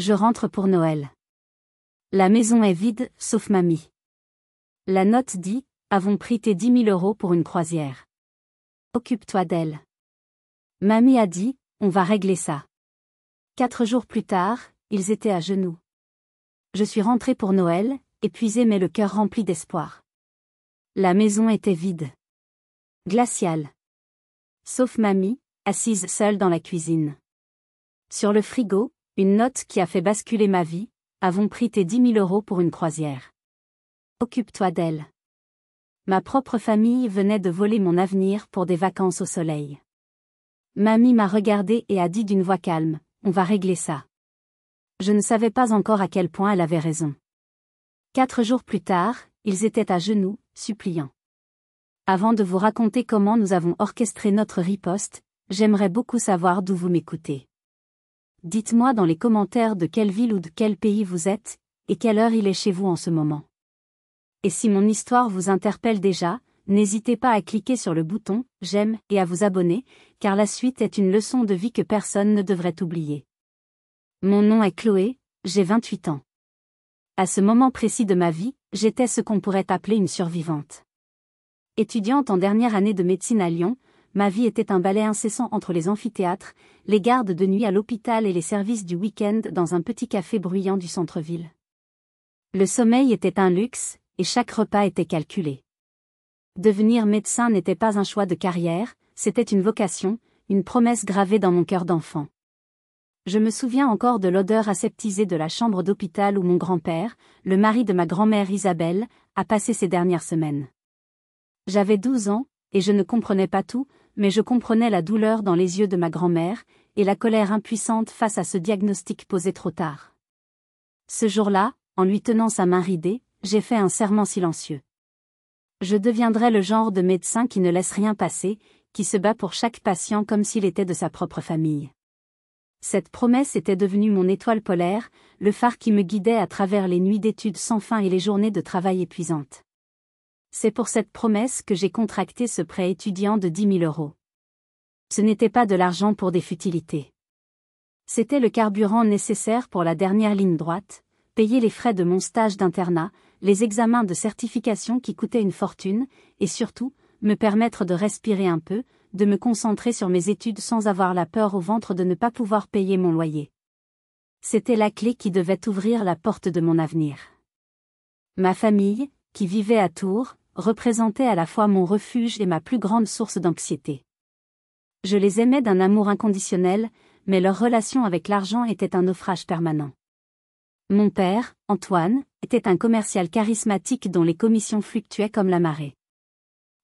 Je rentre pour Noël. La maison est vide, sauf mamie. La note dit, avons pris tes 10 000 € pour une croisière. Occupe-toi d'elle. Mamie a dit, on va régler ça. 4 jours plus tard, ils étaient à genoux. Je suis rentrée pour Noël, épuisée mais le cœur rempli d'espoir. La maison était vide. Glaciale. Sauf mamie, assise seule dans la cuisine. Sur le frigo, une note qui a fait basculer ma vie, avons pris tes 10 000 € pour une croisière. Occupe-toi d'elle. Ma propre famille venait de voler mon avenir pour des vacances au soleil. Mamie m'a regardée et a dit d'une voix calme, on va régler ça. Je ne savais pas encore à quel point elle avait raison. 4 jours plus tard, ils étaient à genoux, suppliants. Avant de vous raconter comment nous avons orchestré notre riposte, j'aimerais beaucoup savoir d'où vous m'écoutez. Dites-moi dans les commentaires de quelle ville ou de quel pays vous êtes, et quelle heure il est chez vous en ce moment. Et si mon histoire vous interpelle déjà, n'hésitez pas à cliquer sur le bouton « J'aime » et à vous abonner, car la suite est une leçon de vie que personne ne devrait oublier. Mon nom est Chloé, j'ai 28 ans. À ce moment précis de ma vie, j'étais ce qu'on pourrait appeler une survivante. Étudiante en dernière année de médecine à Lyon, ma vie était un balai incessant entre les amphithéâtres, les gardes de nuit à l'hôpital et les services du week-end dans un petit café bruyant du centre-ville. Le sommeil était un luxe, et chaque repas était calculé. Devenir médecin n'était pas un choix de carrière, c'était une vocation, une promesse gravée dans mon cœur d'enfant. Je me souviens encore de l'odeur aseptisée de la chambre d'hôpital où mon grand-père, le mari de ma grand-mère Isabelle, a passé ses dernières semaines. J'avais 12 ans, et je ne comprenais pas tout, mais je comprenais la douleur dans les yeux de ma grand-mère, et la colère impuissante face à ce diagnostic posé trop tard. Ce jour-là, en lui tenant sa main ridée, j'ai fait un serment silencieux. Je deviendrai le genre de médecin qui ne laisse rien passer, qui se bat pour chaque patient comme s'il était de sa propre famille. Cette promesse était devenue mon étoile polaire, le phare qui me guidait à travers les nuits d'études sans fin et les journées de travail épuisantes. C'est pour cette promesse que j'ai contracté ce prêt étudiant de 10 000 €. Ce n'était pas de l'argent pour des futilités. C'était le carburant nécessaire pour la dernière ligne droite, payer les frais de mon stage d'internat, les examens de certification qui coûtaient une fortune, et surtout, me permettre de respirer un peu, de me concentrer sur mes études sans avoir la peur au ventre de ne pas pouvoir payer mon loyer. C'était la clé qui devait ouvrir la porte de mon avenir. Ma famille, qui vivait à Tours, représentait à la fois mon refuge et ma plus grande source d'anxiété. Je les aimais d'un amour inconditionnel, mais leur relation avec l'argent était un naufrage permanent. Mon père, Antoine, était un commercial charismatique dont les commissions fluctuaient comme la marée.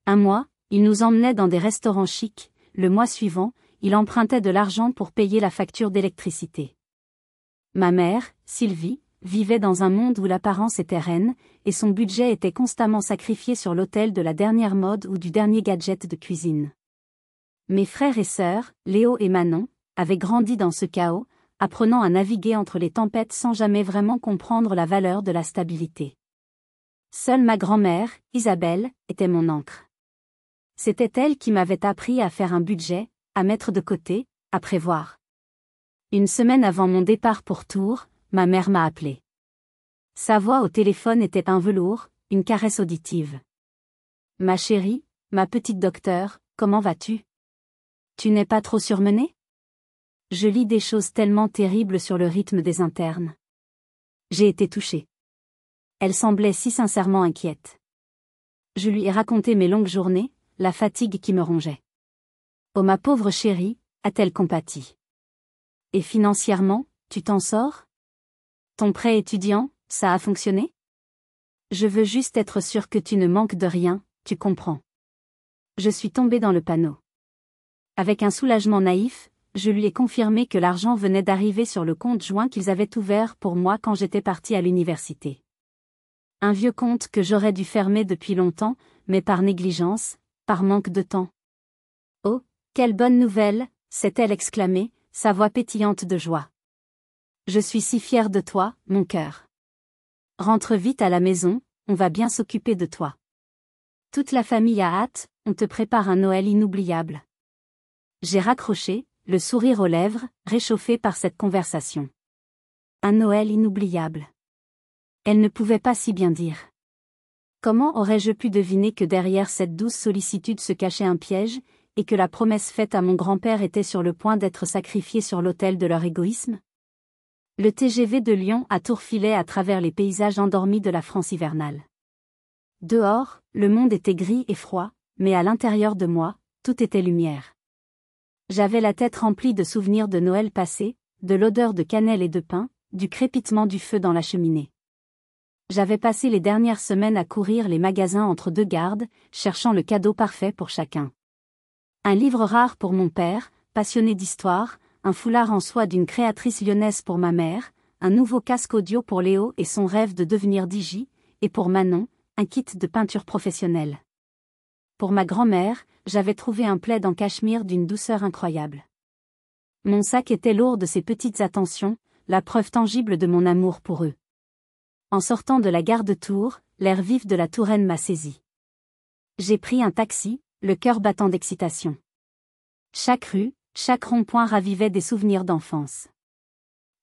Un mois, il nous emmenait dans des restaurants chics, le mois suivant, il empruntait de l'argent pour payer la facture d'électricité. Ma mère, Sylvie, vivait dans un monde où l'apparence était reine, et son budget était constamment sacrifié sur l'autel de la dernière mode ou du dernier gadget de cuisine. Mes frères et sœurs, Léo et Manon, avaient grandi dans ce chaos, apprenant à naviguer entre les tempêtes sans jamais vraiment comprendre la valeur de la stabilité. Seule ma grand-mère, Isabelle, était mon ancre. C'était elle qui m'avait appris à faire un budget, à mettre de côté, à prévoir. Une semaine avant mon départ pour Tours, ma mère m'a appelé. Sa voix au téléphone était un velours, une caresse auditive. « Ma chérie, ma petite docteure, comment vas-tu? Tu n'es pas trop surmenée? Je lis des choses tellement terribles sur le rythme des internes. » J'ai été touchée. Elle semblait si sincèrement inquiète. Je lui ai raconté mes longues journées, la fatigue qui me rongeait. « Oh ma pauvre chérie », a-t-elle compati. « Et financièrement, tu t'en sors? Ton prêt étudiant, ça a fonctionné? Je veux juste être sûre que tu ne manques de rien, tu comprends. » Je suis tombée dans le panneau. Avec un soulagement naïf, je lui ai confirmé que l'argent venait d'arriver sur le compte joint qu'ils avaient ouvert pour moi quand j'étais partie à l'université. Un vieux compte que j'aurais dû fermer depuis longtemps, mais par négligence, par manque de temps. « Oh, quelle bonne nouvelle !» s'est-elle exclamée, sa voix pétillante de joie. « Je suis si fière de toi, mon cœur. Rentre vite à la maison, on va bien s'occuper de toi. Toute la famille a hâte, on te prépare un Noël inoubliable. » J'ai raccroché, le sourire aux lèvres, réchauffé par cette conversation. Un Noël inoubliable. Elle ne pouvait pas si bien dire. Comment aurais-je pu deviner que derrière cette douce sollicitude se cachait un piège, et que la promesse faite à mon grand-père était sur le point d'être sacrifiée sur l'autel de leur égoïsme? Le TGV de Lyon à Tours filait à travers les paysages endormis de la France hivernale. Dehors, le monde était gris et froid, mais à l'intérieur de moi, tout était lumière. J'avais la tête remplie de souvenirs de Noël passé, de l'odeur de cannelle et de pain, du crépitement du feu dans la cheminée. J'avais passé les dernières semaines à courir les magasins entre deux gardes, cherchant le cadeau parfait pour chacun. Un livre rare pour mon père, passionné d'histoire, un foulard en soie d'une créatrice lyonnaise pour ma mère, un nouveau casque audio pour Léo et son rêve de devenir DJ, et pour Manon, un kit de peinture professionnelle. Pour ma grand-mère, j'avais trouvé un plaid en cachemire d'une douceur incroyable. Mon sac était lourd de ces petites attentions, la preuve tangible de mon amour pour eux. En sortant de la gare de Tours, l'air vif de la Touraine m'a saisi. J'ai pris un taxi, le cœur battant d'excitation. Chaque rue, chaque rond-point ravivait des souvenirs d'enfance.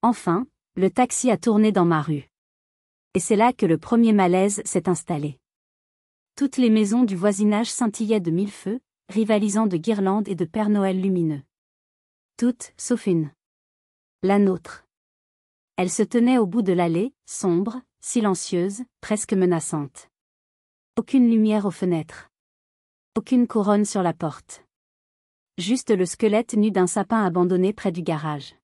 Enfin, le taxi a tourné dans ma rue. Et c'est là que le premier malaise s'est installé. Toutes les maisons du voisinage scintillaient de mille feux, rivalisant de guirlandes et de Père Noël lumineux. Toutes, sauf une. La nôtre. Elle se tenait au bout de l'allée, sombre, silencieuse, presque menaçante. Aucune lumière aux fenêtres. Aucune couronne sur la porte. Juste le squelette nu d'un sapin abandonné près du garage.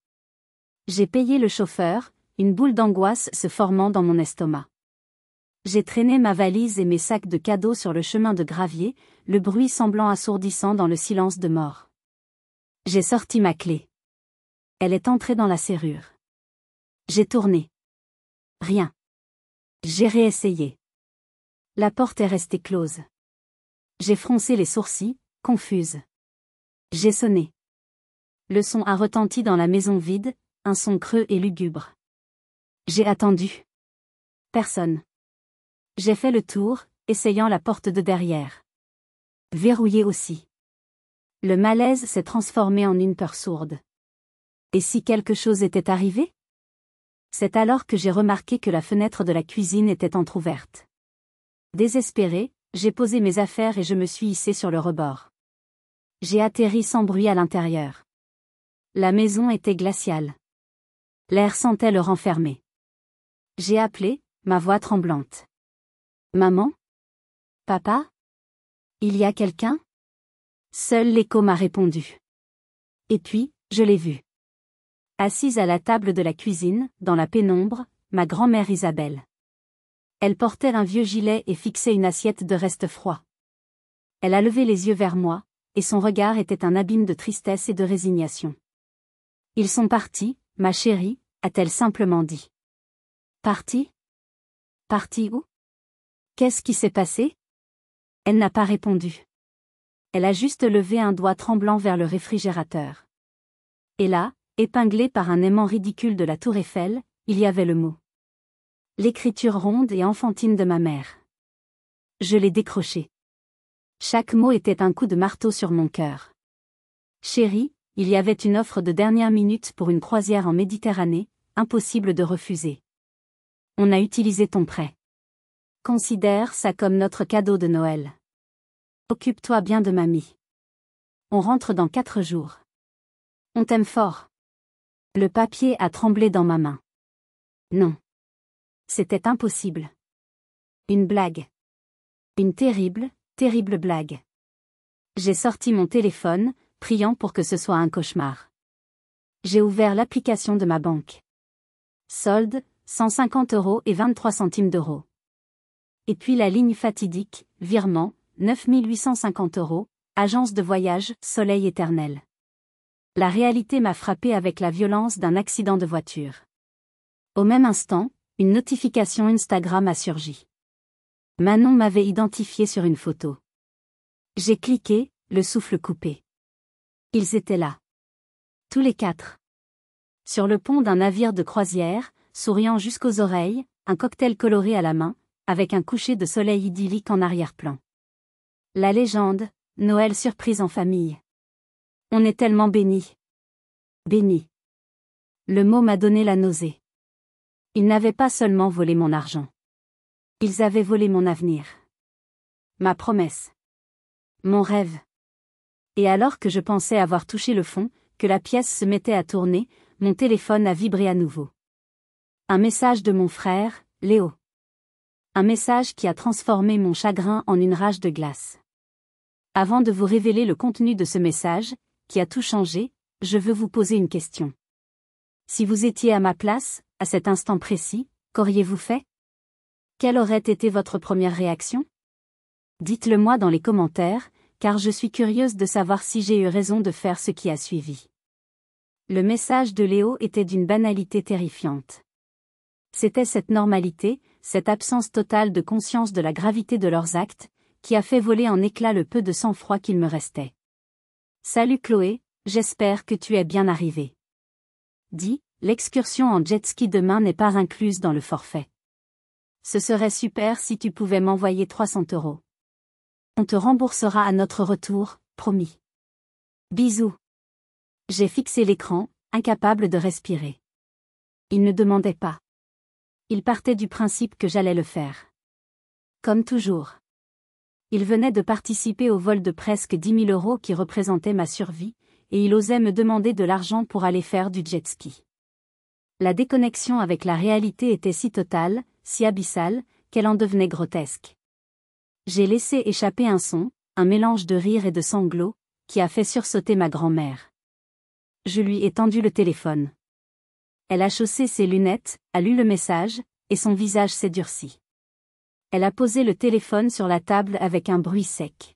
J'ai payé le chauffeur, une boule d'angoisse se formant dans mon estomac. J'ai traîné ma valise et mes sacs de cadeaux sur le chemin de gravier, le bruit semblant assourdissant dans le silence de mort. J'ai sorti ma clé. Elle est entrée dans la serrure. J'ai tourné. Rien. J'ai réessayé. La porte est restée close. J'ai froncé les sourcils, confuse. J'ai sonné. Le son a retenti dans la maison vide, un son creux et lugubre. J'ai attendu. Personne. J'ai fait le tour, essayant la porte de derrière. Verrouillée aussi. Le malaise s'est transformé en une peur sourde. Et si quelque chose était arrivé? C'est alors que j'ai remarqué que la fenêtre de la cuisine était entr'ouverte. Désespéré, j'ai posé mes affaires et je me suis hissé sur le rebord. J'ai atterri sans bruit à l'intérieur. La maison était glaciale. L'air sentait le renfermer. J'ai appelé, ma voix tremblante. Maman? Papa? Il y a quelqu'un? Seul l'écho m'a répondu. Et puis, je l'ai vue. Assise à la table de la cuisine, dans la pénombre, ma grand-mère Isabelle. Elle portait un vieux gilet et fixait une assiette de restes froids. Elle a levé les yeux vers moi, et son regard était un abîme de tristesse et de résignation. Ils sont partis, ma chérie, a-t-elle simplement dit. Partis? Partis où? Qu'est-ce qui s'est passé? Elle n'a pas répondu. Elle a juste levé un doigt tremblant vers le réfrigérateur. Et là, épinglé par un aimant ridicule de la tour Eiffel, il y avait le mot. L'écriture ronde et enfantine de ma mère. Je l'ai décroché. Chaque mot était un coup de marteau sur mon cœur. Chérie, il y avait une offre de dernière minute pour une croisière en Méditerranée, impossible de refuser. On a utilisé ton prêt. Considère ça comme notre cadeau de Noël. Occupe-toi bien de mamie. On rentre dans 4 jours. On t'aime fort. Le papier a tremblé dans ma main. Non. C'était impossible. Une blague. Une terrible, terrible blague. J'ai sorti mon téléphone, priant pour que ce soit un cauchemar. J'ai ouvert l'application de ma banque. Solde, 150 € et 23 centimes d'euros. Et puis la ligne fatidique, virement, 9 850 €, agence de voyage, Soleil éternel. La réalité m'a frappé avec la violence d'un accident de voiture. Au même instant, une notification Instagram a surgi. Manon m'avait identifié sur une photo. J'ai cliqué, le souffle coupé. Ils étaient là. Tous les 4. Sur le pont d'un navire de croisière, souriant jusqu'aux oreilles, un cocktail coloré à la main, avec un coucher de soleil idyllique en arrière-plan. La légende, Noël surprise en famille. On est tellement bénis. Bénis. Le mot m'a donné la nausée. Ils n'avaient pas seulement volé mon argent. Ils avaient volé mon avenir. Ma promesse. Mon rêve. Et alors que je pensais avoir touché le fond, que la pièce se mettait à tourner, mon téléphone a vibré à nouveau. Un message de mon frère, Léo. Un message qui a transformé mon chagrin en une rage de glace. Avant de vous révéler le contenu de ce message, qui a tout changé, je veux vous poser une question. Si vous étiez à ma place, à cet instant précis, qu'auriez-vous fait? Quelle aurait été votre première réaction? Dites-le moi dans les commentaires, car je suis curieuse de savoir si j'ai eu raison de faire ce qui a suivi. Le message de Léo était d'une banalité terrifiante. C'était cette normalité, cette absence totale de conscience de la gravité de leurs actes, qui a fait voler en éclats le peu de sang-froid qu'il me restait. Salut Chloé, j'espère que tu es bien arrivée. Dis, l'excursion en jet-ski demain n'est pas incluse dans le forfait. Ce serait super si tu pouvais m'envoyer 300 €. On te remboursera à notre retour, promis. Bisous. J'ai fixé l'écran, incapable de respirer. Il ne demandait pas. Il partait du principe que j'allais le faire. Comme toujours. Il venait de participer au vol de presque 10 000 € qui représentait ma survie, et il osait me demander de l'argent pour aller faire du jet-ski. La déconnexion avec la réalité était si totale, si abyssale, qu'elle en devenait grotesque. J'ai laissé échapper un son, un mélange de rire et de sanglots, qui a fait sursauter ma grand-mère. Je lui ai tendu le téléphone. Elle a chaussé ses lunettes, a lu le message, et son visage s'est durci. Elle a posé le téléphone sur la table avec un bruit sec.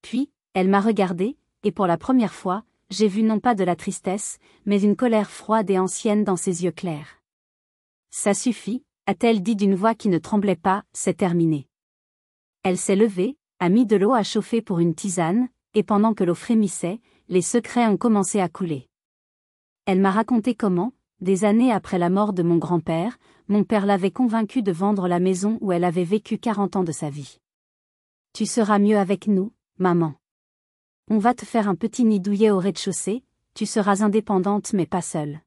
Puis, elle m'a regardé, et pour la première fois, j'ai vu non pas de la tristesse, mais une colère froide et ancienne dans ses yeux clairs. Ça suffit, a-t-elle dit d'une voix qui ne tremblait pas, c'est terminé. Elle s'est levée, a mis de l'eau à chauffer pour une tisane, et pendant que l'eau frémissait, les secrets ont commencé à couler. Elle m'a raconté comment, des années après la mort de mon grand-père, mon père l'avait convaincue de vendre la maison où elle avait vécu 40 ans de sa vie. Tu seras mieux avec nous, maman. On va te faire un petit nid douillet au rez-de-chaussée, tu seras indépendante mais pas seule.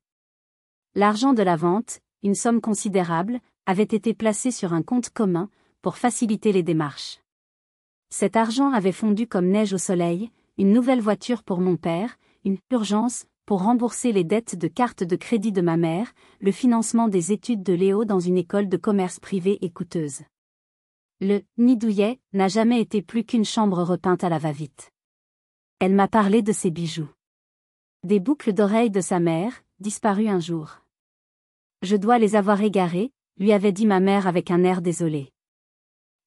L'argent de la vente, une somme considérable, avait été placé sur un compte commun, pour faciliter les démarches. Cet argent avait fondu comme neige au soleil, une nouvelle voiture pour mon père, une urgence, pour rembourser les dettes de carte de crédit de ma mère, le financement des études de Léo dans une école de commerce privée et coûteuse. Le « nid douillet » n'a jamais été plus qu'une chambre repeinte à la va-vite. Elle m'a parlé de ses bijoux. Des boucles d'oreilles de sa mère, disparues un jour. Je dois les avoir égarées, lui avait dit ma mère avec un air désolé.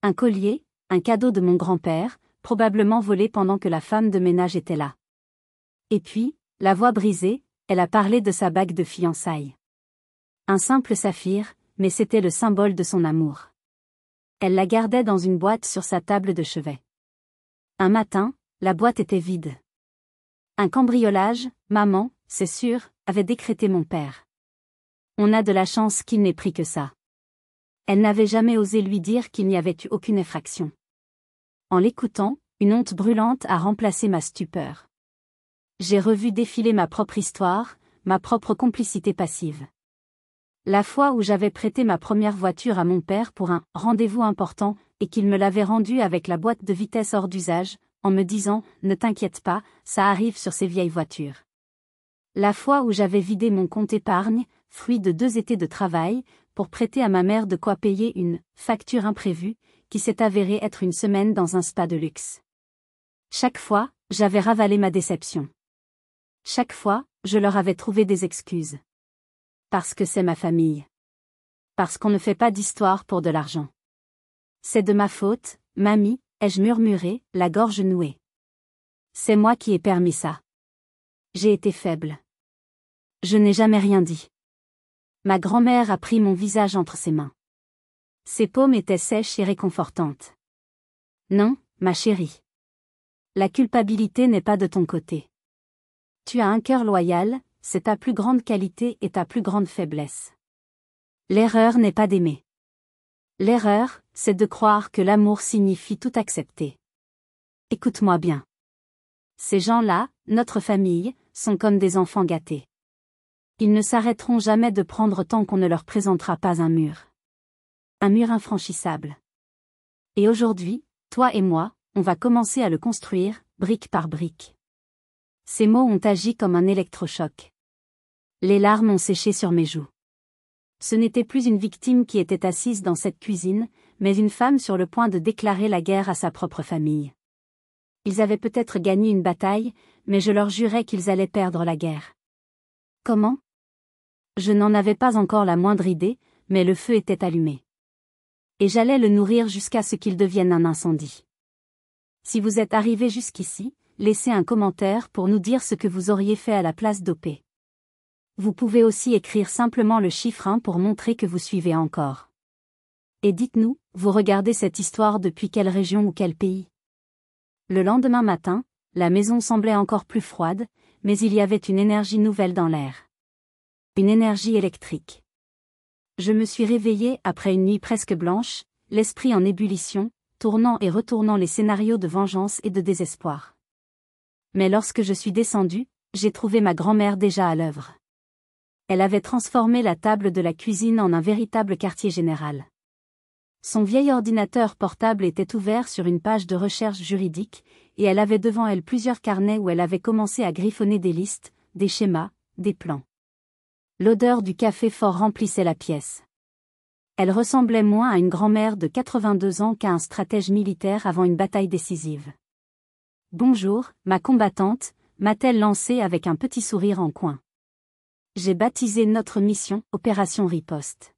Un collier, un cadeau de mon grand-père, probablement volé pendant que la femme de ménage était là. Et puis, la voix brisée, elle a parlé de sa bague de fiançailles. Un simple saphir, mais c'était le symbole de son amour. Elle la gardait dans une boîte sur sa table de chevet. Un matin, la boîte était vide. Un cambriolage, maman, c'est sûr, avait décrété mon père. On a de la chance qu'il n'ait pris que ça. Elle n'avait jamais osé lui dire qu'il n'y avait eu aucune effraction. En l'écoutant, une honte brûlante a remplacé ma stupeur. J'ai revu défiler ma propre histoire, ma propre complicité passive. La fois où j'avais prêté ma première voiture à mon père pour un rendez-vous important, et qu'il me l'avait rendue avec la boîte de vitesse hors d'usage, en me disant « Ne t'inquiète pas, ça arrive sur ces vieilles voitures ». La fois où j'avais vidé mon compte épargne, fruit de 2 étés de travail, pour prêter à ma mère de quoi payer une facture imprévue, qui s'est avérée être une semaine dans un spa de luxe. Chaque fois, j'avais ravalé ma déception. Chaque fois, je leur avais trouvé des excuses. Parce que c'est ma famille. Parce qu'on ne fait pas d'histoire pour de l'argent. C'est de ma faute, mamie, ai-je murmuré, la gorge nouée. C'est moi qui ai permis ça. J'ai été faible. Je n'ai jamais rien dit. Ma grand-mère a pris mon visage entre ses mains. Ses paumes étaient sèches et réconfortantes. Non, ma chérie. La culpabilité n'est pas de ton côté. Tu as un cœur loyal, c'est ta plus grande qualité et ta plus grande faiblesse. L'erreur n'est pas d'aimer. L'erreur, c'est de croire que l'amour signifie tout accepter. Écoute-moi bien. Ces gens-là, notre famille, sont comme des enfants gâtés. Ils ne s'arrêteront jamais de prendre tant qu'on ne leur présentera pas un mur. Un mur infranchissable. Et aujourd'hui, toi et moi, on va commencer à le construire, brique par brique. Ces mots ont agi comme un électrochoc. Les larmes ont séché sur mes joues. Ce n'était plus une victime qui était assise dans cette cuisine, mais une femme sur le point de déclarer la guerre à sa propre famille. Ils avaient peut-être gagné une bataille, mais je leur jurais qu'ils allaient perdre la guerre. Comment ? Je n'en avais pas encore la moindre idée, mais le feu était allumé. Et j'allais le nourrir jusqu'à ce qu'il devienne un incendie. Si vous êtes arrivé jusqu'ici, laissez un commentaire pour nous dire ce que vous auriez fait à la place d'OP. Vous pouvez aussi écrire simplement le chiffre 1 pour montrer que vous suivez encore. Et dites-nous, vous regardez cette histoire depuis quelle région ou quel pays ? Le lendemain matin, la maison semblait encore plus froide, mais il y avait une énergie nouvelle dans l'air. Une énergie électrique. Je me suis réveillée après une nuit presque blanche, l'esprit en ébullition, tournant et retournant les scénarios de vengeance et de désespoir. Mais lorsque je suis descendue, j'ai trouvé ma grand-mère déjà à l'œuvre. Elle avait transformé la table de la cuisine en un véritable quartier général. Son vieil ordinateur portable était ouvert sur une page de recherche juridique, et elle avait devant elle plusieurs carnets où elle avait commencé à griffonner des listes, des schémas, des plans. L'odeur du café fort remplissait la pièce. Elle ressemblait moins à une grand-mère de 82 ans qu'à un stratège militaire avant une bataille décisive. « Bonjour, ma combattante », m'a-t-elle lancé avec un petit sourire en coin. J'ai baptisé notre mission « Opération Riposte ».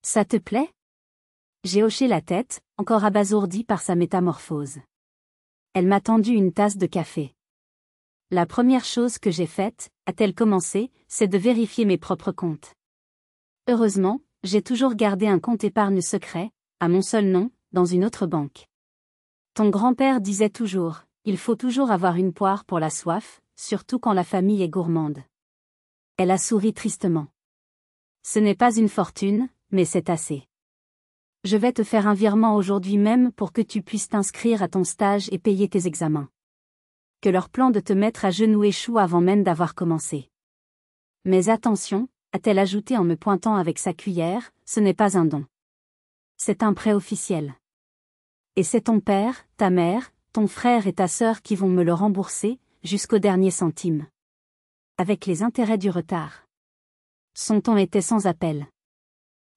Ça te plaît ? J'ai hoché la tête, encore abasourdi par sa métamorphose. Elle m'a tendu une tasse de café. La première chose que j'ai faite, a-t-elle commencé, c'est de vérifier mes propres comptes. Heureusement, j'ai toujours gardé un compte épargne secret, à mon seul nom, dans une autre banque. Ton grand-père disait toujours, il faut toujours avoir une poire pour la soif, surtout quand la famille est gourmande. Elle a souri tristement. Ce n'est pas une fortune, mais c'est assez. Je vais te faire un virement aujourd'hui même pour que tu puisses t'inscrire à ton stage et payer tes examens. Que leur plan de te mettre à genoux échoue avant même d'avoir commencé. Mais attention, a-t-elle ajouté en me pointant avec sa cuillère, ce n'est pas un don. C'est un prêt officiel. Et c'est ton père, ta mère, ton frère et ta sœur qui vont me le rembourser, jusqu'au dernier centime. Avec les intérêts du retard. Son ton était sans appel.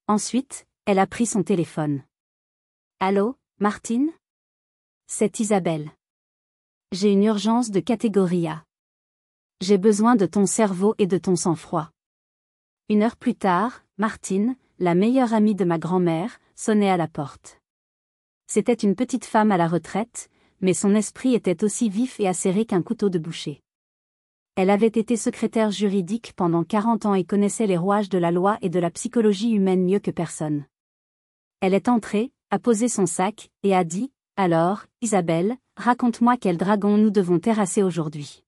Ensuite, elle a pris son téléphone. Allô, Martine ? C'est Isabelle. J'ai une urgence de catégorie A. J'ai besoin de ton cerveau et de ton sang-froid. 1 heure plus tard, Martine, la meilleure amie de ma grand-mère, sonnait à la porte. C'était une petite femme à la retraite, mais son esprit était aussi vif et acéré qu'un couteau de boucher. Elle avait été secrétaire juridique pendant 40 ans et connaissait les rouages de la loi et de la psychologie humaine mieux que personne. Elle est entrée, a posé son sac, et a dit, « Alors, Isabelle, raconte-moi quel dragon nous devons terrasser aujourd'hui. »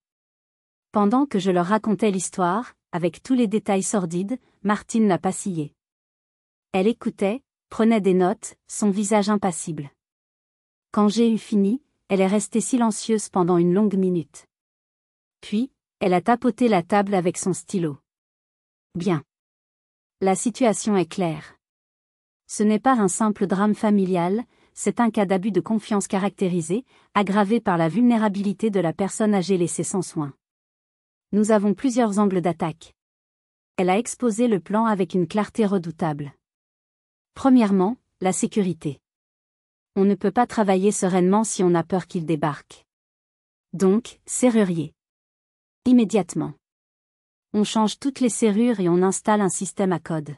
Pendant que je leur racontais l'histoire, avec tous les détails sordides, Martine n'a pas scié. Elle écoutait, prenait des notes, son visage impassible. Quand j'ai eu fini, elle est restée silencieuse pendant une longue minute. Puis, elle a tapoté la table avec son stylo. Bien. La situation est claire. Ce n'est pas un simple drame familial, c'est un cas d'abus de confiance caractérisé, aggravé par la vulnérabilité de la personne âgée laissée sans soin. Nous avons plusieurs angles d'attaque. Elle a exposé le plan avec une clarté redoutable. Premièrement, la sécurité. On ne peut pas travailler sereinement si on a peur qu'il débarque. Donc, serrurier. Immédiatement. On change toutes les serrures et on installe un système à code.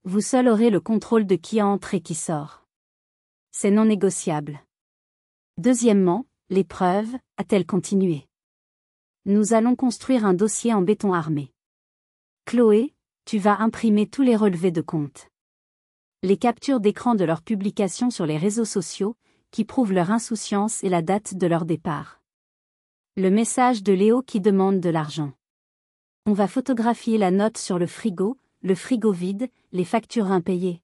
Vous seul aurez le contrôle de qui entre et qui sort. C'est non négociable. Deuxièmement, les preuves, a-t-elle continué. Nous allons construire un dossier en béton armé. Chloé, tu vas imprimer tous les relevés de compte. Les captures d'écran de leurs publications sur les réseaux sociaux, qui prouvent leur insouciance et la date de leur départ. Le message de Léo qui demande de l'argent. On va photographier la note sur le frigo vide, les factures impayées.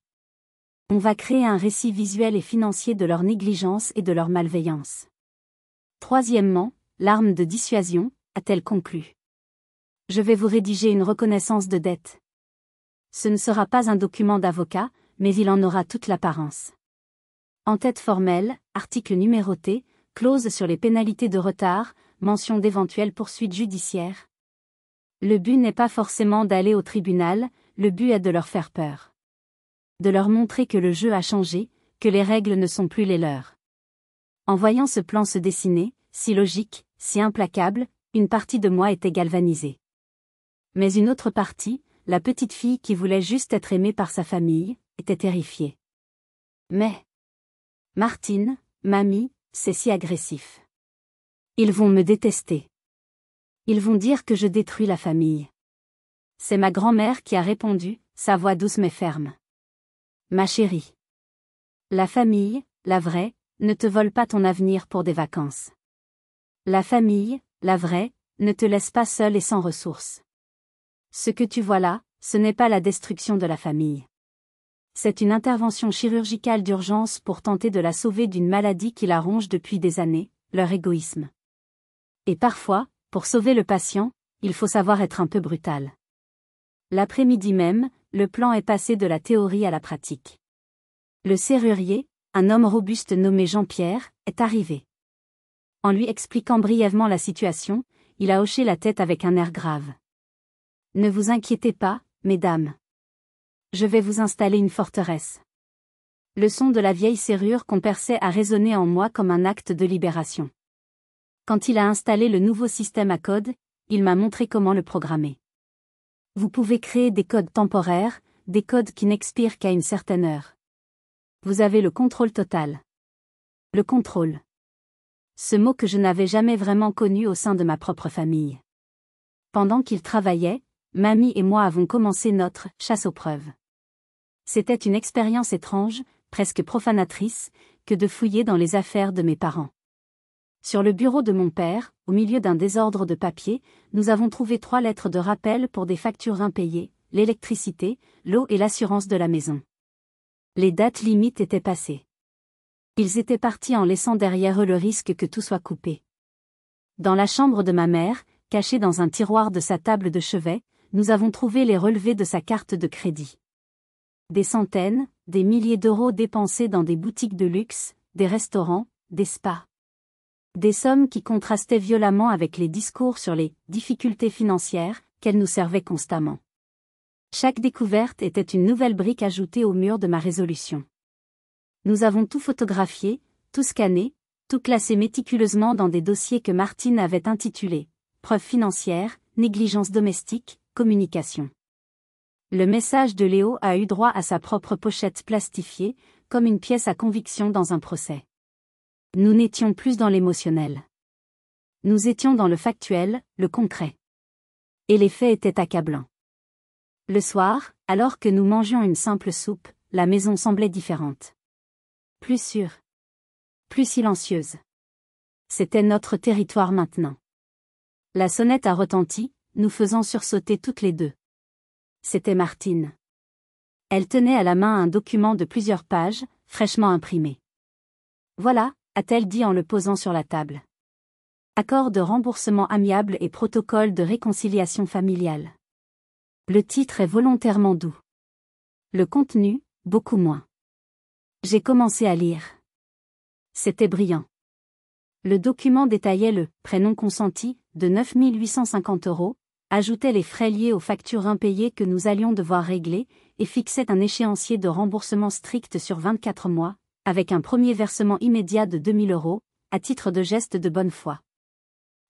On va créer un récit visuel et financier de leur négligence et de leur malveillance. Troisièmement, l'arme de dissuasion, a-t-elle conclu. Je vais vous rédiger une reconnaissance de dette. Ce ne sera pas un document d'avocat, mais il en aura toute l'apparence. En-tête formelle, article numéroté, clause sur les pénalités de retard, mention d'éventuelles poursuites judiciaires. Le but n'est pas forcément d'aller au tribunal, le but est de leur faire peur. De leur montrer que le jeu a changé, que les règles ne sont plus les leurs. En voyant ce plan se dessiner, si logique, si implacable, une partie de moi était galvanisée. Mais une autre partie, la petite fille qui voulait juste être aimée par sa famille, était terrifiée. Mais Martine, mamie, c'est si agressif. Ils vont me détester. Ils vont dire que je détruis la famille. C'est ma grand-mère qui a répondu, sa voix douce mais ferme. Ma chérie. La famille, la vraie, ne te vole pas ton avenir pour des vacances. La famille, la vraie, ne te laisse pas seule et sans ressources. Ce que tu vois là, ce n'est pas la destruction de la famille. C'est une intervention chirurgicale d'urgence pour tenter de la sauver d'une maladie qui la ronge depuis des années, leur égoïsme. Et parfois, pour sauver le patient, il faut savoir être un peu brutal. L'après-midi même, le plan est passé de la théorie à la pratique. Le serrurier, un homme robuste nommé Jean-Pierre, est arrivé. En lui expliquant brièvement la situation, il a hoché la tête avec un air grave. « Ne vous inquiétez pas, mesdames. Je vais vous installer une forteresse. » Le son de la vieille serrure qu'on perçait a résonné en moi comme un acte de libération. Quand il a installé le nouveau système à code, il m'a montré comment le programmer. Vous pouvez créer des codes temporaires, des codes qui n'expirent qu'à une certaine heure. Vous avez le contrôle total. Le contrôle. Ce mot que je n'avais jamais vraiment connu au sein de ma propre famille. Pendant qu'il travaillait, mamie et moi avons commencé notre « chasse aux preuves ». C'était une expérience étrange, presque profanatrice, que de fouiller dans les affaires de mes parents. Sur le bureau de mon père, au milieu d'un désordre de papier, nous avons trouvé 3 lettres de rappel pour des factures impayées, l'électricité, l'eau et l'assurance de la maison. Les dates limites étaient passées. Ils étaient partis en laissant derrière eux le risque que tout soit coupé. Dans la chambre de ma mère, cachée dans un tiroir de sa table de chevet, nous avons trouvé les relevés de sa carte de crédit. Des centaines, des milliers d'euros dépensés dans des boutiques de luxe, des restaurants, des spas. Des sommes qui contrastaient violemment avec les discours sur les difficultés financières qu'elle nous servait constamment. Chaque découverte était une nouvelle brique ajoutée au mur de ma résolution. Nous avons tout photographié, tout scanné, tout classé méticuleusement dans des dossiers que Martine avait intitulés « Preuves financières, négligence domestique, communication ». Le message de Léo a eu droit à sa propre pochette plastifiée, comme une pièce à conviction dans un procès. Nous n'étions plus dans l'émotionnel. Nous étions dans le factuel, le concret. Et les faits étaient accablants. Le soir, alors que nous mangions une simple soupe, la maison semblait différente. Plus sûre. Plus silencieuse. C'était notre territoire maintenant. La sonnette a retenti, nous faisant sursauter toutes les deux. C'était Martine. Elle tenait à la main un document de plusieurs pages, fraîchement imprimé. Voilà, a-t-elle dit en le posant sur la table. Accord de remboursement amiable et protocole de réconciliation familiale. Le titre est volontairement doux. Le contenu, beaucoup moins. J'ai commencé à lire. C'était brillant. Le document détaillait le « prénom consenti » de 9 850 €, ajoutait les frais liés aux factures impayées que nous allions devoir régler, et fixait un échéancier de remboursement strict sur 24 mois, avec un premier versement immédiat de 2 000 €, à titre de geste de bonne foi.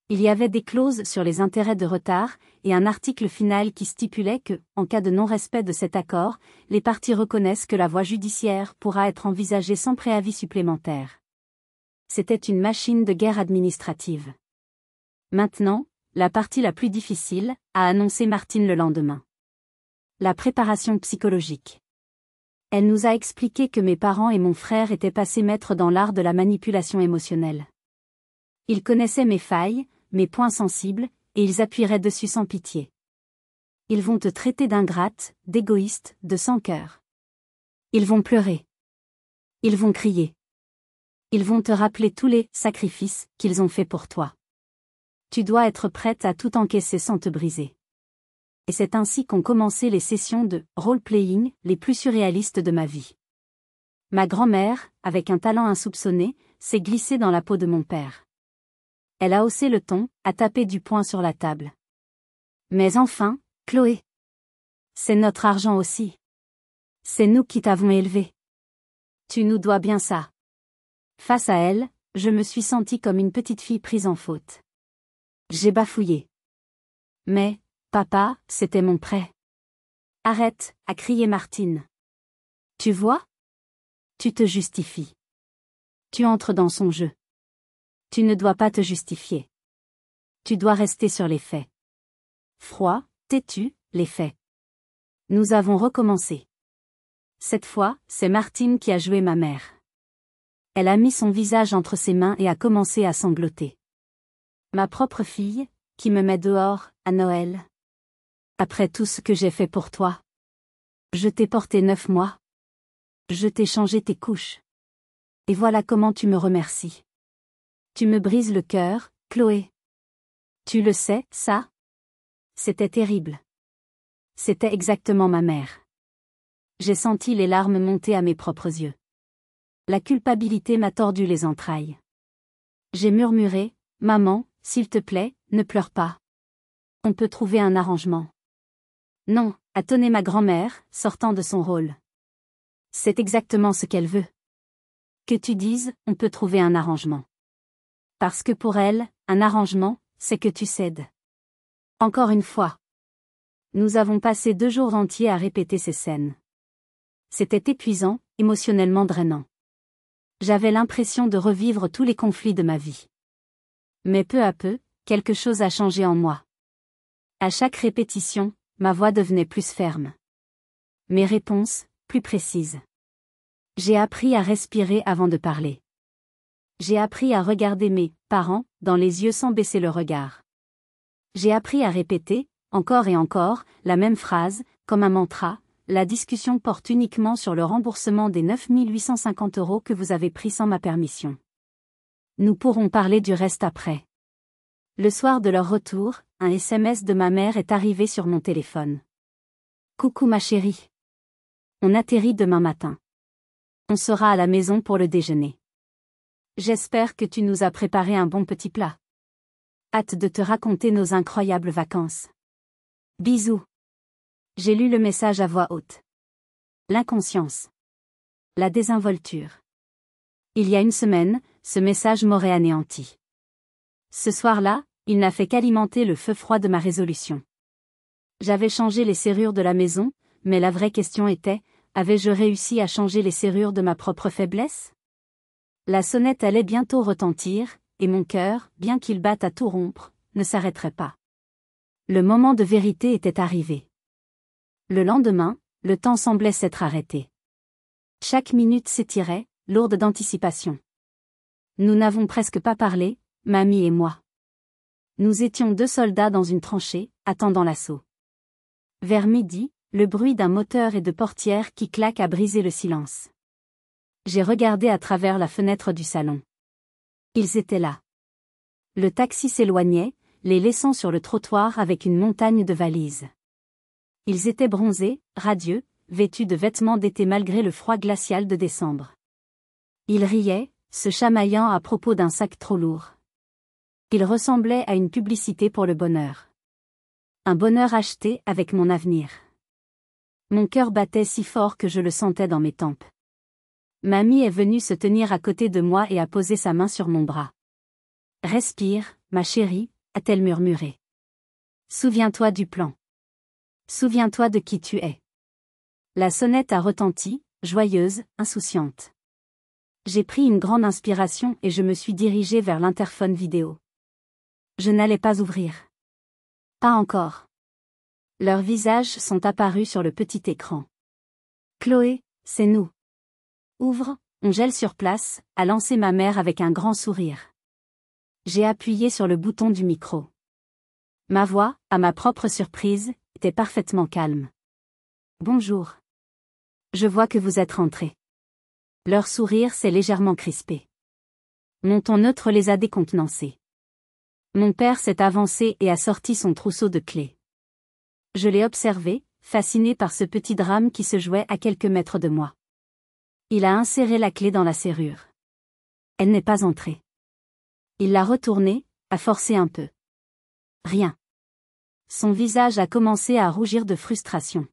Il y avait des clauses sur les intérêts de retard, et un article final qui stipulait que, en cas de non-respect de cet accord, les parties reconnaissent que la voie judiciaire pourra être envisagée sans préavis supplémentaire. C'était une machine de guerre administrative. Maintenant, la partie la plus difficile, a annoncé Martine le lendemain. La préparation psychologique. Elle nous a expliqué que mes parents et mon frère étaient passés maîtres dans l'art de la manipulation émotionnelle. Ils connaissaient mes failles, mes points sensibles, et ils appuieraient dessus sans pitié. Ils vont te traiter d'ingrate, d'égoïste, de sans-cœur. Ils vont pleurer. Ils vont crier. Ils vont te rappeler tous les sacrifices qu'ils ont faits pour toi. Tu dois être prête à tout encaisser sans te briser. Et c'est ainsi qu'ont commencé les sessions de role-playing les plus surréalistes de ma vie. Ma grand-mère, avec un talent insoupçonné, s'est glissée dans la peau de mon père. Elle a haussé le ton, a tapé du poing sur la table. Mais enfin, Chloé. C'est notre argent aussi. C'est nous qui t'avons élevé. Tu nous dois bien ça. Face à elle, je me suis sentie comme une petite fille prise en faute. J'ai bafouillé. Mais, papa, c'était mon prêt. Arrête, a crié Martine. Tu vois? Tu te justifies. Tu entres dans son jeu. Tu ne dois pas te justifier. Tu dois rester sur les faits. Froid, têtu, les faits. Nous avons recommencé. Cette fois, c'est Martine qui a joué ma mère. Elle a mis son visage entre ses mains et a commencé à sangloter. Ma propre fille, qui me met dehors, à Noël. Après tout ce que j'ai fait pour toi. Je t'ai porté 9 mois. Je t'ai changé tes couches. Et voilà comment tu me remercies. Tu me brises le cœur, Chloé. Tu le sais, ça? C'était terrible. C'était exactement ma mère. J'ai senti les larmes monter à mes propres yeux. La culpabilité m'a tordu les entrailles. J'ai murmuré, maman, s'il te plaît, ne pleure pas. On peut trouver un arrangement. Non, a tonné ma grand-mère, sortant de son rôle. C'est exactement ce qu'elle veut. Que tu dises, on peut trouver un arrangement. Parce que pour elle, un arrangement, c'est que tu cèdes. Encore une fois. Nous avons passé 2 jours entiers à répéter ces scènes. C'était épuisant, émotionnellement drainant. J'avais l'impression de revivre tous les conflits de ma vie. Mais peu à peu, quelque chose a changé en moi. À chaque répétition, ma voix devenait plus ferme. Mes réponses, plus précises. J'ai appris à respirer avant de parler. J'ai appris à regarder mes parents dans les yeux sans baisser le regard. J'ai appris à répéter, encore et encore, la même phrase, comme un mantra. La discussion porte uniquement sur le remboursement des 9 850 € que vous avez pris sans ma permission. Nous pourrons parler du reste après. Le soir de leur retour, un SMS de ma mère est arrivé sur mon téléphone. Coucou ma chérie. On atterrit demain matin. On sera à la maison pour le déjeuner. J'espère que tu nous as préparé un bon petit plat. Hâte de te raconter nos incroyables vacances. Bisous. J'ai lu le message à voix haute. L'inconscience. La désinvolture. Il y a une semaine, ce message m'aurait anéanti. Ce soir-là, il n'a fait qu'alimenter le feu froid de ma résolution. J'avais changé les serrures de la maison, mais la vraie question était, avais-je réussi à changer les serrures de ma propre faiblesse? La sonnette allait bientôt retentir, et mon cœur, bien qu'il batte à tout rompre, ne s'arrêterait pas. Le moment de vérité était arrivé. Le lendemain, le temps semblait s'être arrêté. Chaque minute s'étirait, lourde d'anticipation. Nous n'avons presque pas parlé, mamie et moi. Nous étions 2 soldats dans une tranchée, attendant l'assaut. Vers midi, le bruit d'un moteur et de portières qui claquent a brisé le silence. J'ai regardé à travers la fenêtre du salon. Ils étaient là. Le taxi s'éloignait, les laissant sur le trottoir avec une montagne de valises. Ils étaient bronzés, radieux, vêtus de vêtements d'été malgré le froid glacial de décembre. Ils riaient, se chamaillant à propos d'un sac trop lourd. Ils ressemblaient à une publicité pour le bonheur. Un bonheur acheté avec mon avenir. Mon cœur battait si fort que je le sentais dans mes tempes. Mamie est venue se tenir à côté de moi et a posé sa main sur mon bras. « Respire, ma chérie », a-t-elle murmuré. « Souviens-toi du plan. Souviens-toi de qui tu es. » La sonnette a retenti, joyeuse, insouciante. J'ai pris une grande inspiration et je me suis dirigée vers l'interphone vidéo. Je n'allais pas ouvrir. Pas encore. Leurs visages sont apparus sur le petit écran. Chloé, c'est nous. Ouvre, on gèle sur place, a lancé ma mère avec un grand sourire. J'ai appuyé sur le bouton du micro. Ma voix, à ma propre surprise, était parfaitement calme. Bonjour. Je vois que vous êtes rentrés. Leur sourire s'est légèrement crispé. Mon ton neutre les a décontenancés. Mon père s'est avancé et a sorti son trousseau de clés. Je l'ai observé, fasciné par ce petit drame qui se jouait à quelques mètres de moi. Il a inséré la clé dans la serrure. Elle n'est pas entrée. Il l'a retournée, a forcé un peu. Rien. Son visage a commencé à rougir de frustration.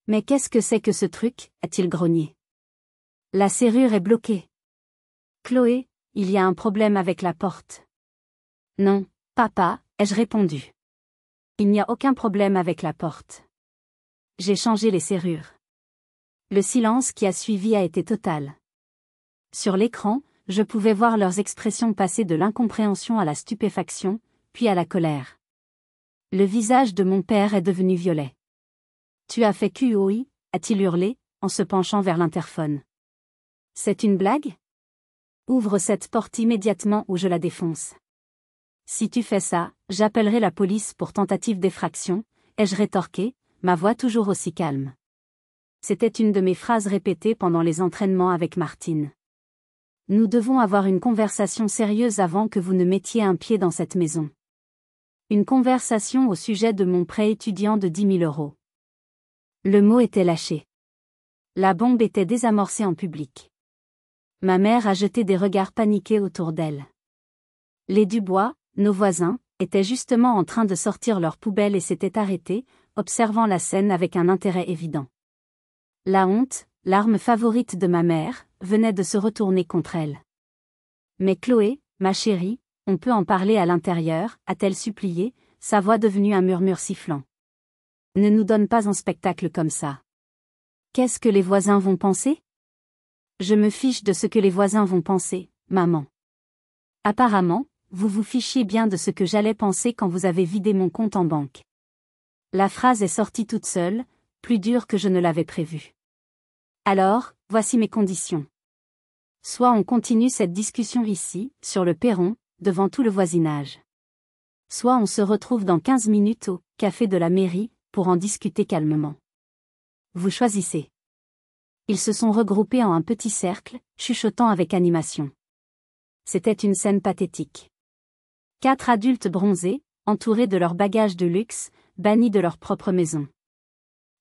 Mais qu'est-ce que c'est que ce truc, a-t-il grogné. La serrure est bloquée. Chloé, il y a un problème avec la porte. Non, papa, ai-je répondu. Il n'y a aucun problème avec la porte. J'ai changé les serrures. Le silence qui a suivi a été total. Sur l'écran, je pouvais voir leurs expressions passer de l'incompréhension à la stupéfaction, puis à la colère. Le visage de mon père est devenu violet. Tu as fait QOI, a-t-il hurlé, en se penchant vers l'interphone. C'est une blague? Ouvre cette porte immédiatement ou je la défonce. Si tu fais ça, j'appellerai la police pour tentative d'effraction, ai-je rétorqué, ma voix toujours aussi calme. C'était une de mes phrases répétées pendant les entraînements avec Martine. Nous devons avoir une conversation sérieuse avant que vous ne mettiez un pied dans cette maison. Une conversation au sujet de mon prêt étudiant de 10 000 €. Le mot était lâché. La bombe était désamorcée en public. Ma mère a jeté des regards paniqués autour d'elle. Les Dubois, nos voisins, étaient justement en train de sortir leurs poubelles et s'étaient arrêtés, observant la scène avec un intérêt évident. La honte, l'arme favorite de ma mère, venait de se retourner contre elle. Mais Chloé, ma chérie, on peut en parler à l'intérieur, a-t-elle supplié, sa voix devenue un murmure sifflant. Ne nous donne pas un spectacle comme ça. Qu'est-ce que les voisins vont penser? Je me fiche de ce que les voisins vont penser, maman. Apparemment, vous vous fichiez bien de ce que j'allais penser quand vous avez vidé mon compte en banque. La phrase est sortie toute seule, plus dure que je ne l'avais prévu. Alors, voici mes conditions. Soit on continue cette discussion ici, sur le perron, devant tout le voisinage. Soit on se retrouve dans 15 minutes au café de la mairie, pour en discuter calmement. Vous choisissez. Ils se sont regroupés en un petit cercle, chuchotant avec animation. C'était une scène pathétique. 4 adultes bronzés, entourés de leurs bagages de luxe, bannis de leur propre maison.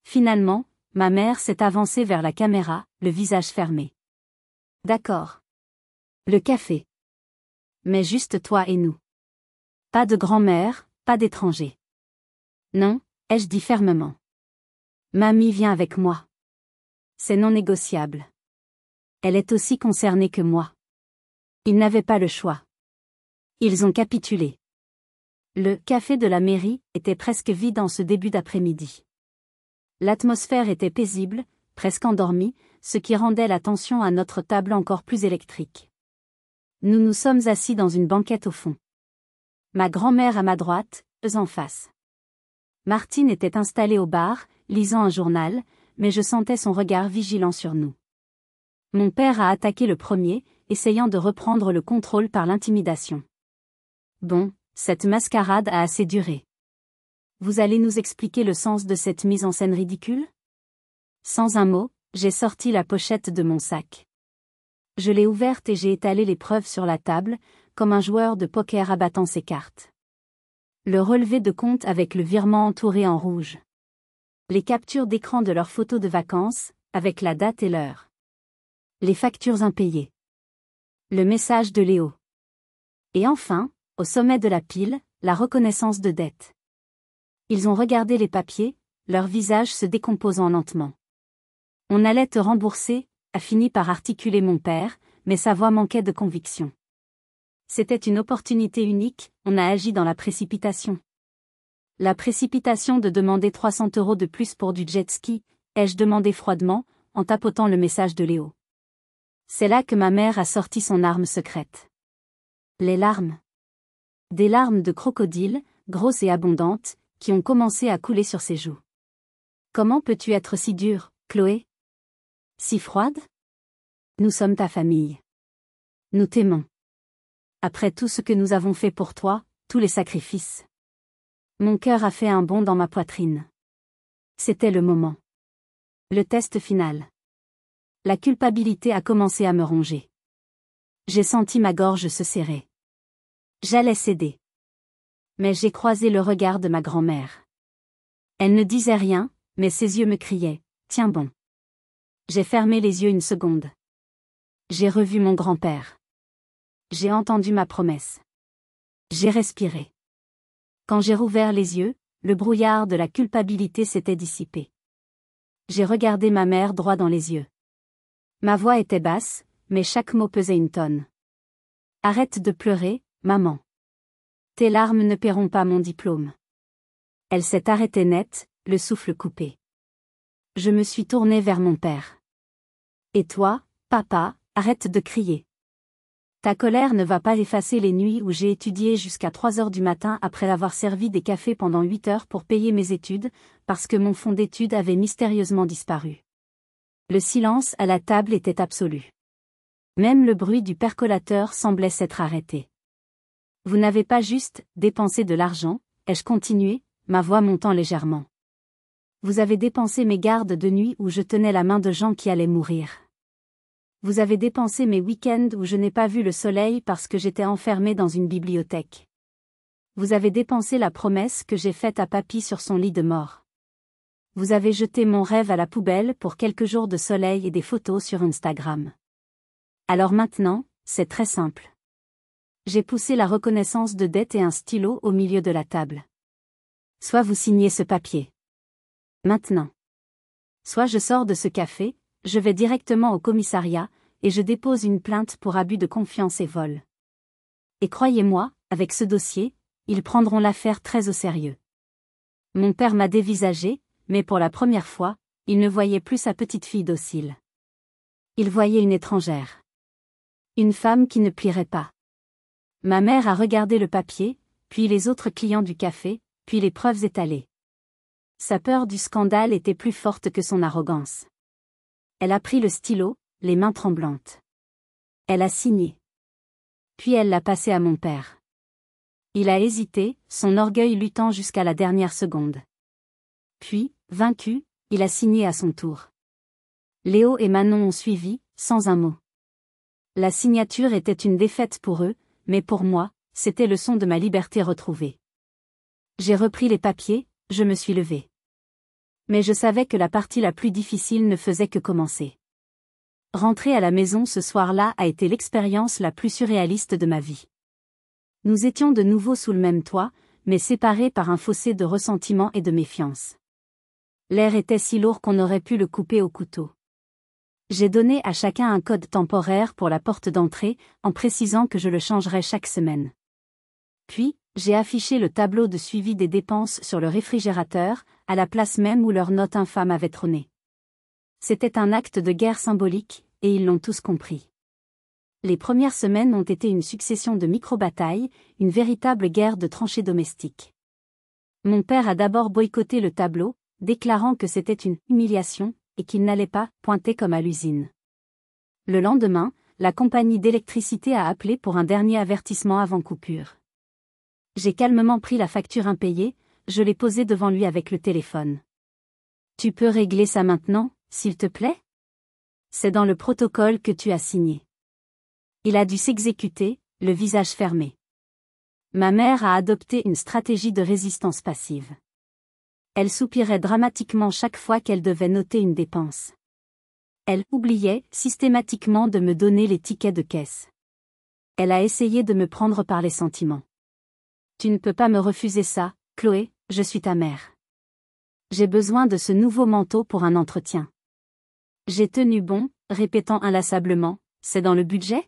Finalement, ma mère s'est avancée vers la caméra, le visage fermé. D'accord. Le café. Mais juste toi et nous. Pas de grand-mère, pas d'étrangers. Non, ai-je dit fermement. Mamie vient avec moi. C'est non négociable. Elle est aussi concernée que moi. Ils n'avaient pas le choix. Ils ont capitulé. Le café de la mairie était presque vide en ce début d'après-midi. L'atmosphère était paisible, presque endormie, ce qui rendait la tension à notre table encore plus électrique. Nous nous sommes assis dans une banquette au fond. Ma grand-mère à ma droite, eux en face. Martine était installée au bar, lisant un journal, mais je sentais son regard vigilant sur nous. Mon père a attaqué le premier, essayant de reprendre le contrôle par l'intimidation. Bon, cette mascarade a assez duré. Vous allez nous expliquer le sens de cette mise en scène ridicule? Sans un mot, j'ai sorti la pochette de mon sac. Je l'ai ouverte et j'ai étalé les preuves sur la table, comme un joueur de poker abattant ses cartes. Le relevé de compte avec le virement entouré en rouge. Les captures d'écran de leurs photos de vacances, avec la date et l'heure. Les factures impayées. Le message de Léo. Et enfin, au sommet de la pile, la reconnaissance de dette. Ils ont regardé les papiers, leur visage se décomposant lentement. On allait te rembourser, a fini par articuler mon père, mais sa voix manquait de conviction. C'était une opportunité unique, on a agi dans la précipitation. La précipitation de demander 300 € de plus pour du jet ski, ai-je demandé froidement, en tapotant le message de Léo. C'est là que ma mère a sorti son arme secrète. Les larmes. Des larmes de crocodile, grosses et abondantes, qui ont commencé à couler sur ses joues. Comment peux-tu être si dure, Chloé? Si froide? Nous sommes ta famille. Nous t'aimons. Après tout ce que nous avons fait pour toi, tous les sacrifices. Mon cœur a fait un bond dans ma poitrine. C'était le moment. Le test final. La culpabilité a commencé à me ronger. J'ai senti ma gorge se serrer. J'allais céder. Mais j'ai croisé le regard de ma grand-mère. Elle ne disait rien, mais ses yeux me criaient « Tiens bon ». J'ai fermé les yeux une seconde. J'ai revu mon grand-père. J'ai entendu ma promesse. J'ai respiré. Quand j'ai rouvert les yeux, le brouillard de la culpabilité s'était dissipé. J'ai regardé ma mère droit dans les yeux. Ma voix était basse, mais chaque mot pesait une tonne. Arrête de pleurer, maman. Tes larmes ne paieront pas mon diplôme. Elle s'est arrêtée net, le souffle coupé. Je me suis tournée vers mon père. Et toi, papa, arrête de crier. Ta colère ne va pas effacer les nuits où j'ai étudié jusqu'à 3 heures du matin après avoir servi des cafés pendant 8 heures pour payer mes études, parce que mon fonds d'études avait mystérieusement disparu. Le silence à la table était absolu. Même le bruit du percolateur semblait s'être arrêté. Vous n'avez pas juste dépensé de l'argent, ai-je continué, ma voix montant légèrement. Vous avez dépensé mes gardes de nuit où je tenais la main de gens qui allaient mourir. Vous avez dépensé mes week-ends où je n'ai pas vu le soleil parce que j'étais enfermée dans une bibliothèque. Vous avez dépensé la promesse que j'ai faite à papy sur son lit de mort. Vous avez jeté mon rêve à la poubelle pour quelques jours de soleil et des photos sur Instagram. Alors maintenant, c'est très simple. J'ai poussé la reconnaissance de dette et un stylo au milieu de la table. Soit vous signez ce papier. Maintenant. Soit je sors de ce café, je vais directement au commissariat, et je dépose une plainte pour abus de confiance et vol. Et croyez-moi, avec ce dossier, ils prendront l'affaire très au sérieux. Mon père m'a dévisagé, mais pour la première fois, il ne voyait plus sa petite fille docile. Il voyait une étrangère. Une femme qui ne plierait pas. Ma mère a regardé le papier, puis les autres clients du café, puis les preuves étalées. Sa peur du scandale était plus forte que son arrogance. Elle a pris le stylo, les mains tremblantes. Elle a signé. Puis elle l'a passé à mon père. Il a hésité, son orgueil luttant jusqu'à la dernière seconde. Puis, vaincu, il a signé à son tour. Léo et Manon ont suivi, sans un mot. La signature était une défaite pour eux, mais pour moi, c'était le son de ma liberté retrouvée. J'ai repris les papiers, je me suis levée. Mais je savais que la partie la plus difficile ne faisait que commencer. Rentrer à la maison ce soir-là a été l'expérience la plus surréaliste de ma vie. Nous étions de nouveau sous le même toit, mais séparés par un fossé de ressentiment et de méfiance. L'air était si lourd qu'on aurait pu le couper au couteau. J'ai donné à chacun un code temporaire pour la porte d'entrée, en précisant que je le changerais chaque semaine. Puis, j'ai affiché le tableau de suivi des dépenses sur le réfrigérateur, à la place même où leur note infâme avait trôné. C'était un acte de guerre symbolique, et ils l'ont tous compris. Les premières semaines ont été une succession de micro-batailles, une véritable guerre de tranchées domestiques. Mon père a d'abord boycotté le tableau, déclarant que c'était une humiliation, et qu'il n'allait pas pointer comme à l'usine. Le lendemain, la compagnie d'électricité a appelé pour un dernier avertissement avant coupure. J'ai calmement pris la facture impayée, je l'ai posée devant lui avec le téléphone. Tu peux régler ça maintenant, s'il te plaît ? C'est dans le protocole que tu as signé. Il a dû s'exécuter, le visage fermé. Ma mère a adopté une stratégie de résistance passive. Elle soupirait dramatiquement chaque fois qu'elle devait noter une dépense. Elle oubliait systématiquement de me donner les tickets de caisse. Elle a essayé de me prendre par les sentiments. Tu ne peux pas me refuser ça, Chloé, je suis ta mère. J'ai besoin de ce nouveau manteau pour un entretien. J'ai tenu bon, répétant inlassablement, c'est dans le budget ?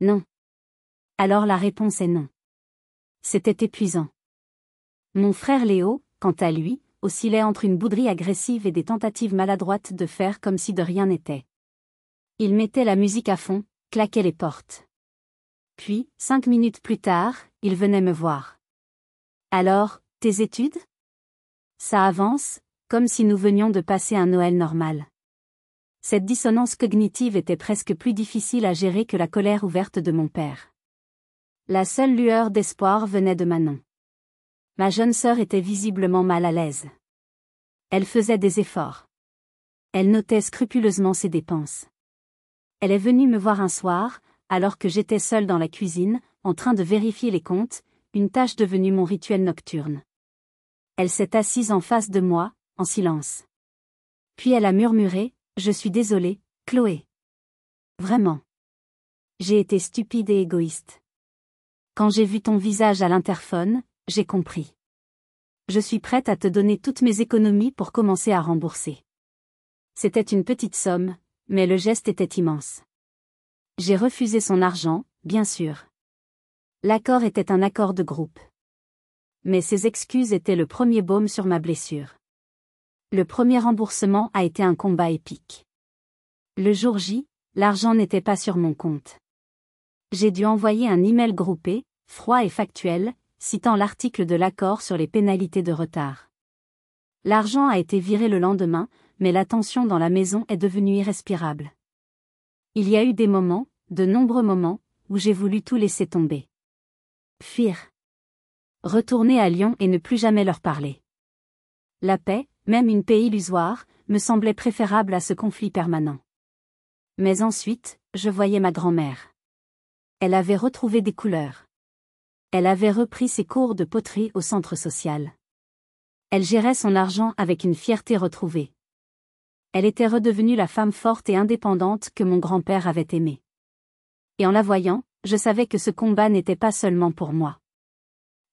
Non. Alors la réponse est non. C'était épuisant. Mon frère Léo, quant à lui, oscillait entre une bouderie agressive et des tentatives maladroites de faire comme si de rien n'était. Il mettait la musique à fond, claquait les portes. Puis, 5 minutes plus tard, il venait me voir. Alors, tes études ? Ça avance, comme si nous venions de passer un Noël normal. Cette dissonance cognitive était presque plus difficile à gérer que la colère ouverte de mon père. La seule lueur d'espoir venait de Manon. Ma jeune sœur était visiblement mal à l'aise. Elle faisait des efforts. Elle notait scrupuleusement ses dépenses. Elle est venue me voir un soir, alors que j'étais seule dans la cuisine, en train de vérifier les comptes, une tâche devenue mon rituel nocturne. Elle s'est assise en face de moi, en silence. Puis elle a murmuré, « Je suis désolée, Chloé. Vraiment. J'ai été stupide et égoïste. Quand j'ai vu ton visage à l'interphone, j'ai compris. Je suis prête à te donner toutes mes économies pour commencer à rembourser. » C'était une petite somme, mais le geste était immense. J'ai refusé son argent, bien sûr. L'accord était un accord de groupe. Mais ses excuses étaient le premier baume sur ma blessure. Le premier remboursement a été un combat épique. Le jour J, l'argent n'était pas sur mon compte. J'ai dû envoyer un email groupé, froid et factuel, citant l'article de l'accord sur les pénalités de retard. L'argent a été viré le lendemain, mais la tension dans la maison est devenue irrespirable. Il y a eu des moments, de nombreux moments, où j'ai voulu tout laisser tomber. Fuir. Retourner à Lyon et ne plus jamais leur parler. La paix, même une paix illusoire, me semblait préférable à ce conflit permanent. Mais ensuite, je voyais ma grand-mère. Elle avait retrouvé des couleurs. Elle avait repris ses cours de poterie au centre social. Elle gérait son argent avec une fierté retrouvée. Elle était redevenue la femme forte et indépendante que mon grand-père avait aimée. Et en la voyant, je savais que ce combat n'était pas seulement pour moi.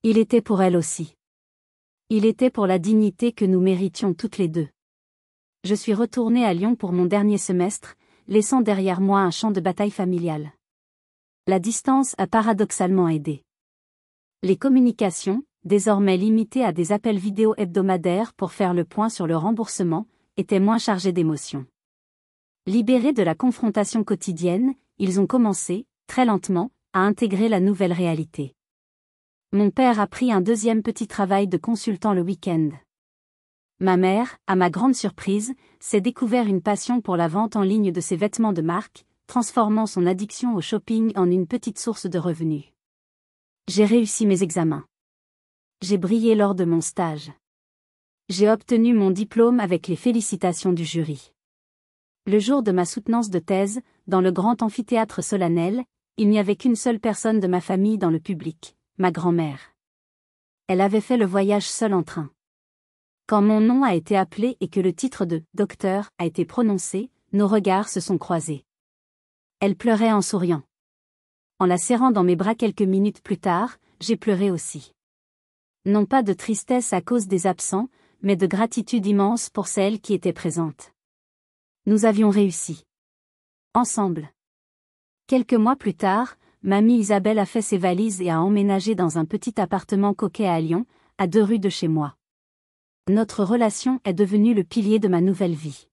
Il était pour elle aussi. Il était pour la dignité que nous méritions toutes les deux. Je suis retournée à Lyon pour mon dernier semestre, laissant derrière moi un champ de bataille familial. La distance a paradoxalement aidé. Les communications, désormais limitées à des appels vidéo hebdomadaires pour faire le point sur le remboursement, étaient moins chargées d'émotions. Libérés de la confrontation quotidienne, ils ont commencé, très lentement, à intégrer la nouvelle réalité. Mon père a pris un deuxième petit travail de consultant le week-end. Ma mère, à ma grande surprise, s'est découvert une passion pour la vente en ligne de ses vêtements de marque, transformant son addiction au shopping en une petite source de revenus. J'ai réussi mes examens. J'ai brillé lors de mon stage. J'ai obtenu mon diplôme avec les félicitations du jury. Le jour de ma soutenance de thèse, dans le grand amphithéâtre solennel, il n'y avait qu'une seule personne de ma famille dans le public, ma grand-mère. Elle avait fait le voyage seule en train. Quand mon nom a été appelé et que le titre de « docteur » a été prononcé, nos regards se sont croisés. Elle pleurait en souriant. En la serrant dans mes bras quelques minutes plus tard, j'ai pleuré aussi. Non pas de tristesse à cause des absents, mais de gratitude immense pour celle qui était présente. Nous avions réussi. Ensemble. Quelques mois plus tard, mamie Isabelle a fait ses valises et a emménagé dans un petit appartement coquet à Lyon, à 2 rues de chez moi. Notre relation est devenue le pilier de ma nouvelle vie.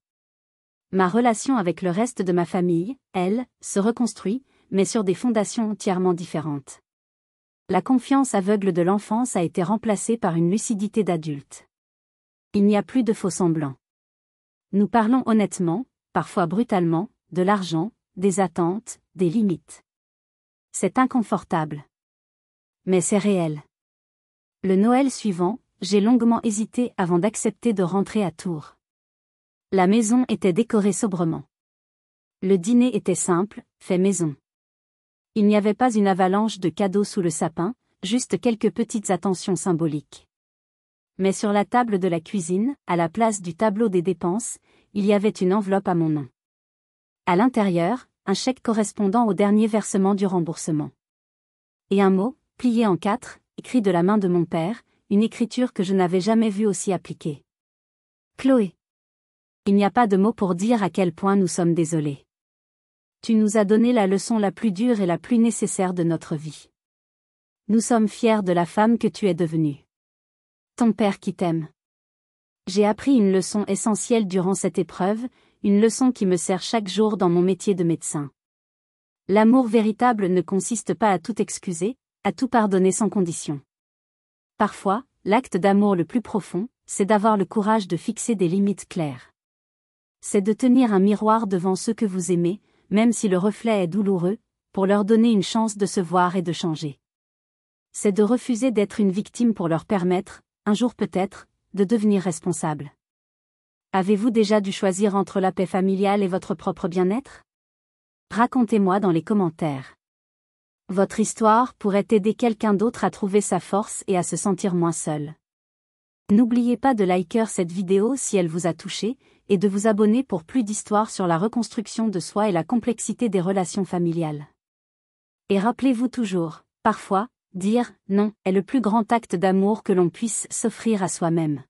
Ma relation avec le reste de ma famille, elle, se reconstruit, mais sur des fondations entièrement différentes. La confiance aveugle de l'enfance a été remplacée par une lucidité d'adulte. Il n'y a plus de faux-semblants. Nous parlons honnêtement, parfois brutalement, de l'argent, des attentes, des limites. C'est inconfortable. Mais c'est réel. Le Noël suivant, j'ai longuement hésité avant d'accepter de rentrer à Tours. La maison était décorée sobrement. Le dîner était simple, fait maison. Il n'y avait pas une avalanche de cadeaux sous le sapin, juste quelques petites attentions symboliques. Mais sur la table de la cuisine, à la place du tableau des dépenses, il y avait une enveloppe à mon nom. À l'intérieur, un chèque correspondant au dernier versement du remboursement. Et un mot, plié en 4, écrit de la main de mon père, une écriture que je n'avais jamais vue aussi appliquée. Chloé. Il n'y a pas de mots pour dire à quel point nous sommes désolés. Tu nous as donné la leçon la plus dure et la plus nécessaire de notre vie. Nous sommes fiers de la femme que tu es devenue. Ton père qui t'aime. J'ai appris une leçon essentielle durant cette épreuve, une leçon qui me sert chaque jour dans mon métier de médecin. L'amour véritable ne consiste pas à tout excuser, à tout pardonner sans condition. Parfois, l'acte d'amour le plus profond, c'est d'avoir le courage de fixer des limites claires. C'est de tenir un miroir devant ceux que vous aimez, même si le reflet est douloureux, pour leur donner une chance de se voir et de changer. C'est de refuser d'être une victime pour leur permettre, un jour peut-être, de devenir responsable. Avez-vous déjà dû choisir entre la paix familiale et votre propre bien-être? Racontez-moi dans les commentaires. Votre histoire pourrait aider quelqu'un d'autre à trouver sa force et à se sentir moins seul. N'oubliez pas de liker cette vidéo si elle vous a touché, et de vous abonner pour plus d'histoires sur la reconstruction de soi et la complexité des relations familiales. Et rappelez-vous toujours, parfois, dire « non » est le plus grand acte d'amour que l'on puisse s'offrir à soi-même.